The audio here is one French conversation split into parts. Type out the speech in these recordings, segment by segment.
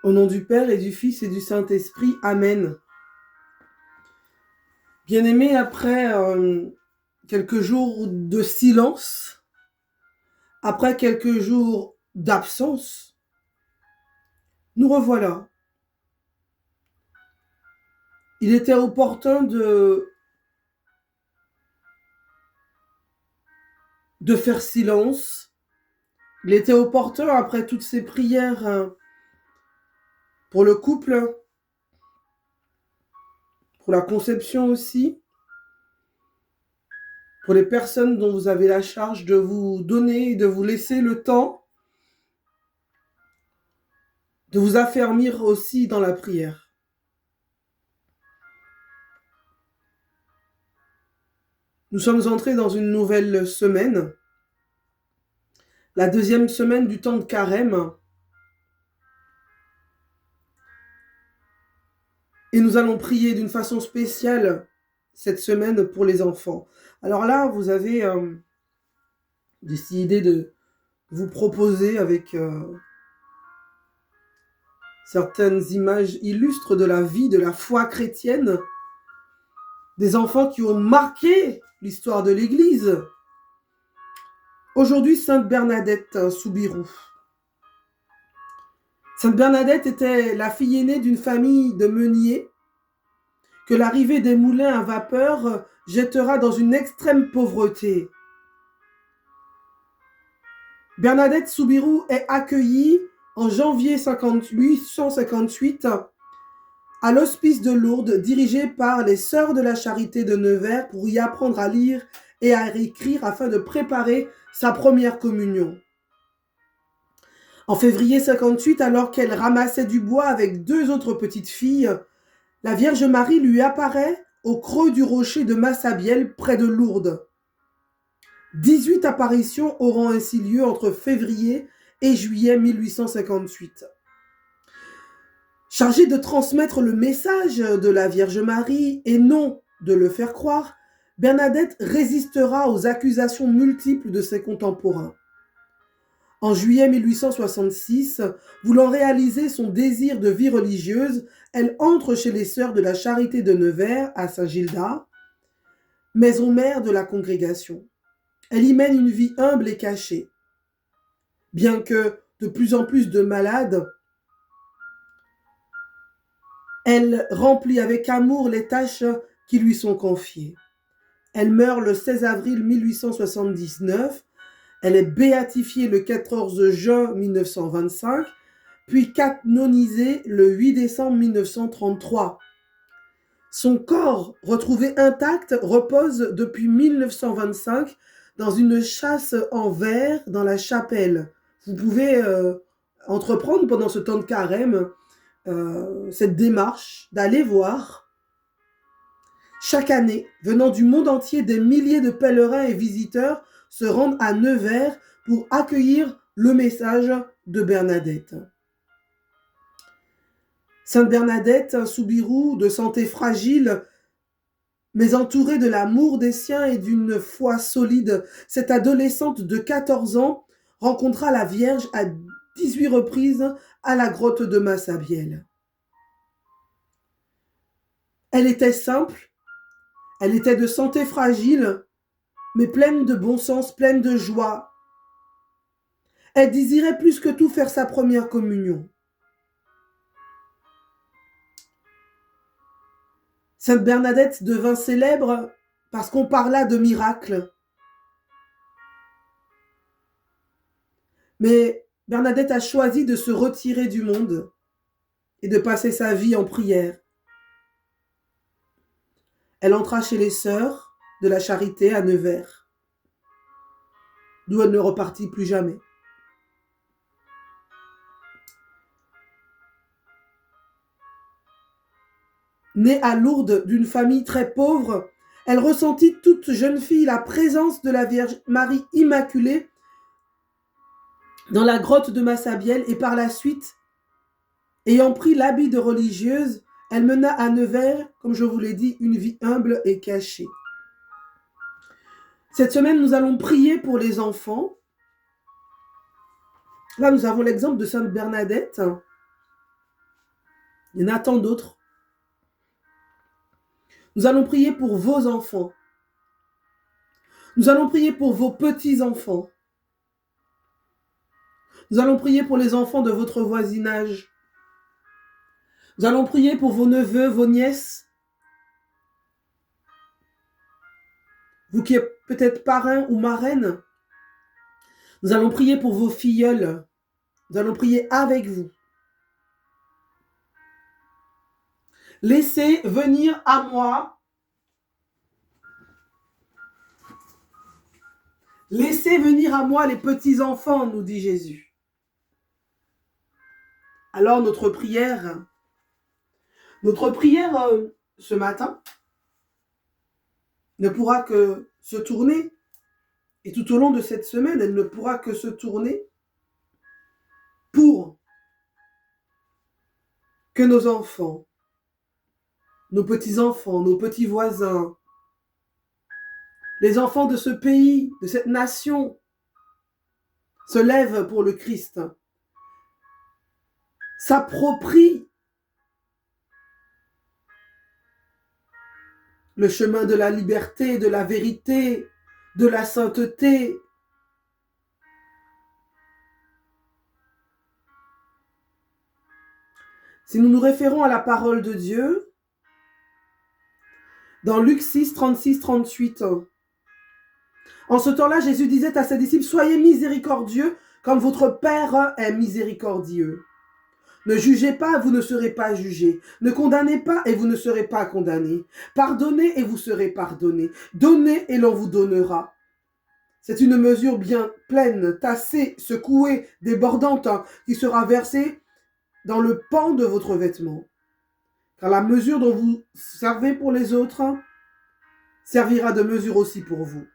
Au nom du Père et du Fils et du Saint-Esprit. Amen. Bien-aimés, après quelques jours de silence, après quelques jours d'absence, nous revoilà. Il était opportun de faire silence. Il était opportun, après toutes ces prières pour le couple, pour la conception aussi, pour les personnes dont vous avez la charge de vous donner, de vous laisser le temps, de vous affermir aussi dans la prière. Nous sommes entrés dans une nouvelle semaine, la deuxième semaine du temps de carême, et nous allons prier d'une façon spéciale cette semaine pour les enfants. Alors là, vous avez décidé de vous proposer avec certaines images illustres de la vie, de la foi chrétienne, des enfants qui ont marqué l'histoire de l'Église. Aujourd'hui, Sainte Bernadette Soubirous. Sainte Bernadette était la fille aînée d'une famille de meuniers que l'arrivée des moulins à vapeur jettera dans une extrême pauvreté. Bernadette Soubirous est accueillie en janvier 1858 à l'hospice de Lourdes, dirigé par les Sœurs de la Charité de Nevers pour y apprendre à lire et à écrire afin de préparer sa première communion. En février 58, alors qu'elle ramassait du bois avec deux autres petites filles, la Vierge Marie lui apparaît au creux du rocher de Massabielle, près de Lourdes. 18 apparitions auront ainsi lieu entre février et juillet 1858. Chargée de transmettre le message de la Vierge Marie et non de le faire croire, Bernadette résistera aux accusations multiples de ses contemporains. En juillet 1866, voulant réaliser son désir de vie religieuse, elle entre chez les Sœurs de la Charité de Nevers à Saint-Gildas, maison mère de la congrégation. Elle y mène une vie humble et cachée. Bien que de plus en plus de malades, elle remplit avec amour les tâches qui lui sont confiées. Elle meurt le 16 avril 1879. Elle est béatifiée le 14 juin 1925, puis canonisée le 8 décembre 1933. Son corps, retrouvé intact, repose depuis 1925 dans une châsse en verre dans la chapelle. Vous pouvez entreprendre pendant ce temps de carême cette démarche d'aller voir. Chaque année, venant du monde entier, des milliers de pèlerins et visiteurs se rendent à Nevers pour accueillir le message de Bernadette. Sainte Bernadette Soubirous, de santé fragile, mais entourée de l'amour des siens et d'une foi solide, cette adolescente de 14 ans rencontra la Vierge à 18 reprises à la grotte de Massabielle. Elle était simple, elle était de santé fragile, mais pleine de bon sens, pleine de joie. Elle désirait plus que tout faire sa première communion. Sainte Bernadette devint célèbre parce qu'on parla de miracles. Mais Bernadette a choisi de se retirer du monde et de passer sa vie en prière. Elle entra chez les Sœurs de la Charité à Nevers, d'où elle ne repartit plus jamais. Née à Lourdes d'une famille très pauvre, elle ressentit toute jeune fille la présence de la Vierge Marie Immaculée dans la grotte de Massabielle et par la suite, ayant pris l'habit de religieuse, elle mena à Nevers, comme je vous l'ai dit, une vie humble et cachée. Cette semaine, nous allons prier pour les enfants. Là, nous avons l'exemple de Sainte Bernadette. Il y en a tant d'autres. Nous allons prier pour vos enfants. Nous allons prier pour vos petits-enfants. Nous allons prier pour les enfants de votre voisinage. Nous allons prier pour vos neveux, vos nièces. Vous qui êtes peut-être parrain ou marraine. Nous allons prier pour vos filleuls. Nous allons prier avec vous. Laissez venir à moi. Laissez venir à moi les petits-enfants, nous dit Jésus. Alors notre prière ce matin ne pourra que se tourner, et tout au long de cette semaine, elle ne pourra que se tourner pour que nos enfants, nos petits-enfants, nos petits voisins, les enfants de ce pays, de cette nation, se lèvent pour le Christ, s'approprient le chemin de la liberté, de la vérité, de la sainteté. Si nous nous référons à la parole de Dieu, dans Luc 6, 36, 38, en ce temps-là, Jésus disait à ses disciples, « Soyez miséricordieux comme votre Père est miséricordieux. Ne jugez pas, vous ne serez pas jugés. Ne condamnez pas et vous ne serez pas condamnés. Pardonnez et vous serez pardonnés. Donnez et l'on vous donnera. » C'est une mesure bien pleine, tassée, secouée, débordante, qui sera versée dans le pan de votre vêtement. Car la mesure dont vous servez pour les autres servira de mesure aussi pour vous.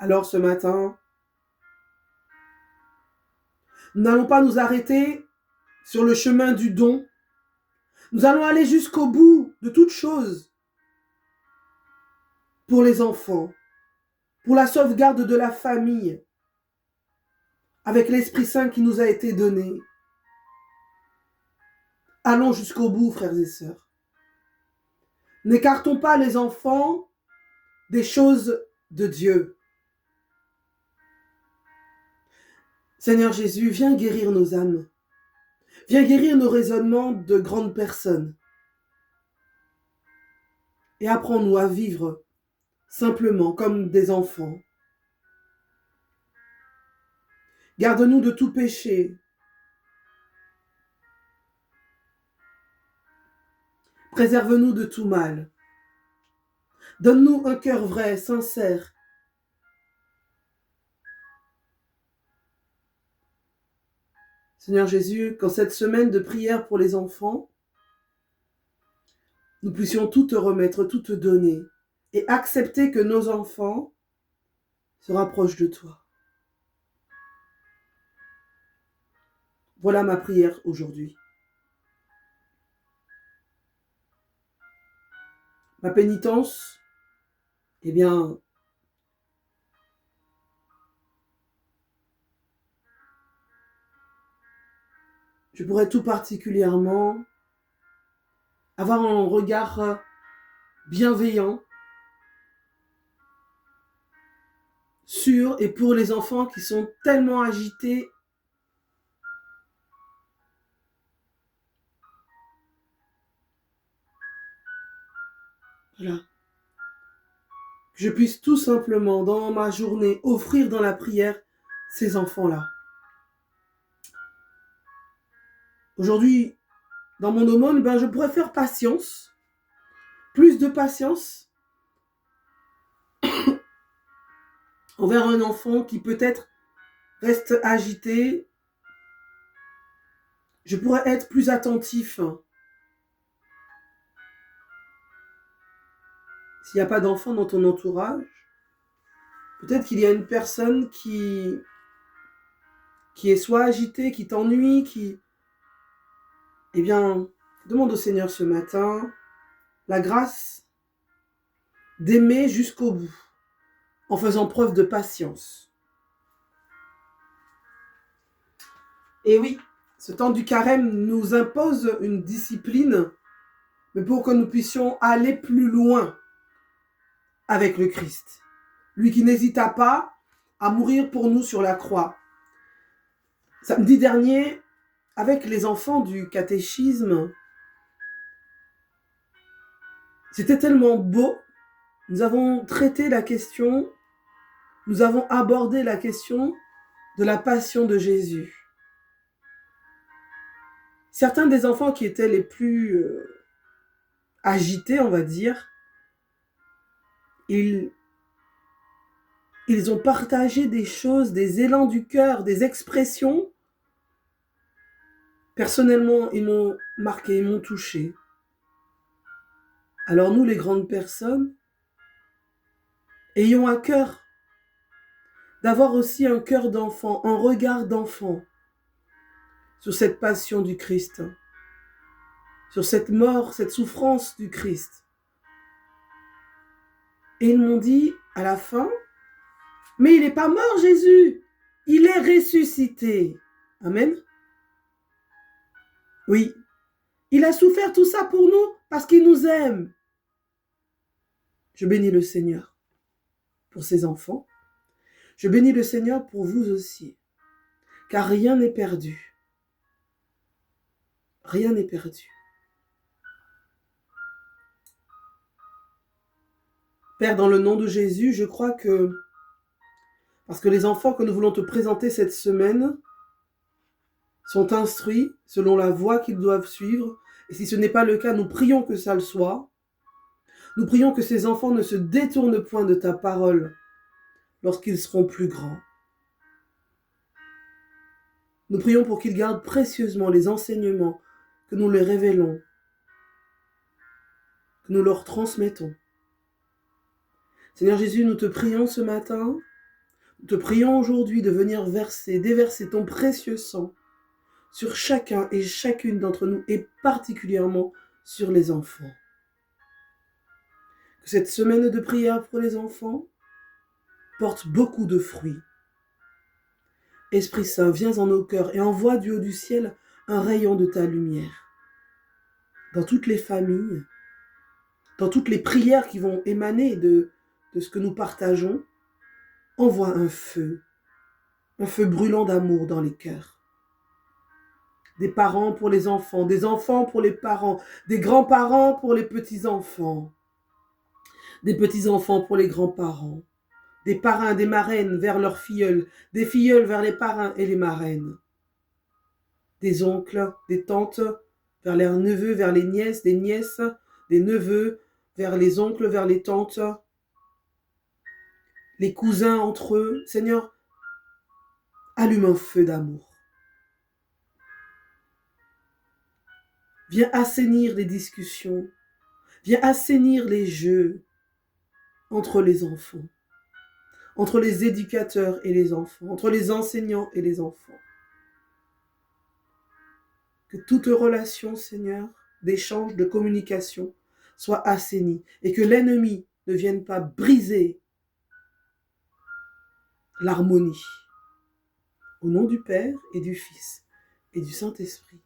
Alors ce matin, nous n'allons pas nous arrêter sur le chemin du don. Nous allons aller jusqu'au bout de toute chose pour les enfants, pour la sauvegarde de la famille, avec l'Esprit Saint qui nous a été donné. Allons jusqu'au bout, frères et sœurs. N'écartons pas les enfants des choses de Dieu. Seigneur Jésus, viens guérir nos âmes. Viens guérir nos raisonnements de grandes personnes. Et apprends-nous à vivre simplement comme des enfants. Garde-nous de tout péché. Préserve-nous de tout mal. Donne-nous un cœur vrai, sincère. Seigneur Jésus, qu'en cette semaine de prière pour les enfants, nous puissions tout te remettre, tout te donner et accepter que nos enfants se rapprochent de toi. Voilà ma prière aujourd'hui. Ma pénitence, eh bien, je pourrais tout particulièrement avoir un regard bienveillant sur et pour les enfants qui sont tellement agités voilà. Que je puisse tout simplement, dans ma journée, offrir dans la prière ces enfants-là. Aujourd'hui, dans mon aumône, je pourrais faire patience, plus de patience envers un enfant qui peut-être reste agité. Je pourrais être plus attentif. S'il n'y a pas d'enfant dans ton entourage, peut-être qu'il y a une personne qui est soit agitée, qui t'ennuie, Eh bien, demande au Seigneur ce matin la grâce d'aimer jusqu'au bout, en faisant preuve de patience. Et oui, ce temps du carême nous impose une discipline, mais pour que nous puissions aller plus loin avec le Christ. Lui qui n'hésita pas à mourir pour nous sur la croix. Samedi dernier, avec les enfants du catéchisme, c'était tellement beau. Nous avons traité la question, nous avons abordé la question de la passion de Jésus. Certains des enfants qui étaient les plus agités, on va dire, ils ont partagé des choses, des élans du cœur, des expressions. Personnellement, ils m'ont marqué, ils m'ont touché. Alors nous, les grandes personnes, ayons à cœur d'avoir aussi un cœur d'enfant, un regard d'enfant sur cette passion du Christ, sur cette mort, cette souffrance du Christ. Et ils m'ont dit à la fin, mais il n'est pas mort Jésus, il est ressuscité. Amen. Oui, il a souffert tout ça pour nous parce qu'il nous aime. Je bénis le Seigneur pour ses enfants. Je bénis le Seigneur pour vous aussi, car rien n'est perdu. Rien n'est perdu. Père, dans le nom de Jésus, je crois que, parce que les enfants que nous voulons te présenter cette semaine sont instruits selon la voie qu'ils doivent suivre, et si ce n'est pas le cas, nous prions que ça le soit. Nous prions que ces enfants ne se détournent point de ta parole lorsqu'ils seront plus grands. Nous prions pour qu'ils gardent précieusement les enseignements que nous leur révélons, que nous leur transmettons. Seigneur Jésus, nous te prions ce matin, nous te prions aujourd'hui de venir déverser ton précieux sang sur chacun et chacune d'entre nous, et particulièrement sur les enfants. Que cette semaine de prière pour les enfants porte beaucoup de fruits. Esprit Saint, viens en nos cœurs et envoie du haut du ciel un rayon de ta lumière. Dans toutes les familles, dans toutes les prières qui vont émaner de ce que nous partageons, envoie un feu brûlant d'amour dans les cœurs. Des parents pour les enfants, des enfants pour les parents, des grands-parents pour les petits-enfants, des petits-enfants pour les grands-parents, des parrains, des marraines vers leurs filleuls, des filleuls vers les parrains et les marraines, des oncles, des tantes vers leurs neveux, vers les nièces, des neveux vers les oncles, vers les tantes, les cousins entre eux. Seigneur, allume un feu d'amour. Viens assainir les discussions, viens assainir les jeux entre les enfants, entre les éducateurs et les enfants, entre les enseignants et les enfants. Que toute relation, Seigneur, d'échange, de communication, soit assainie et que l'ennemi ne vienne pas briser l'harmonie. Au nom du Père et du Fils et du Saint-Esprit.